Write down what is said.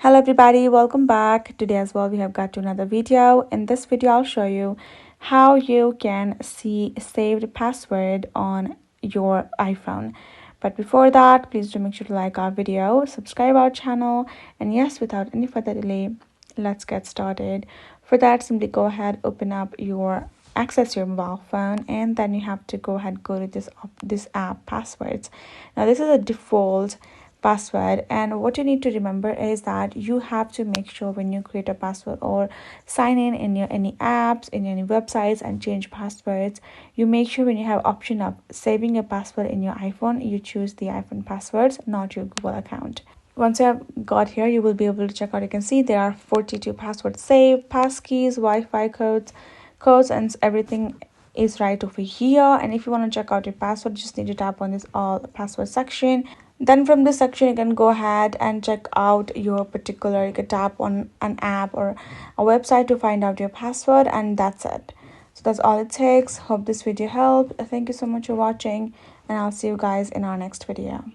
Hello everybody, welcome back. Today as well we have got to another video. In this video I'll show you how you can see saved password on your iPhone. But before that, please do make sure to like our video, subscribe our channel, and yes, without any further delay, let's get started. For that, simply go ahead, open up your access your mobile phone, and then you have to go ahead go to this app passwords. Now this is a default password, and what you need to remember is that you have to make sure when you create a password or sign in your any apps, in any websites, and change passwords, you make sure when you have option of saving your password in your iPhone, you choose the iPhone passwords, not your Google account. Once you have got here, you will be able to check out. You can see there are 42 passwords saved, passkeys, Wi-Fi codes, and everything is right over here. And if you want to check out your password, you just need to tap on this all password section. Then from this section, you can go ahead and check out your particular, you can tap on an app or a website to find out your password, and that's it. So that's all it takes. Hope this video helped. Thank you so much for watching, and I'll see you guys in our next video.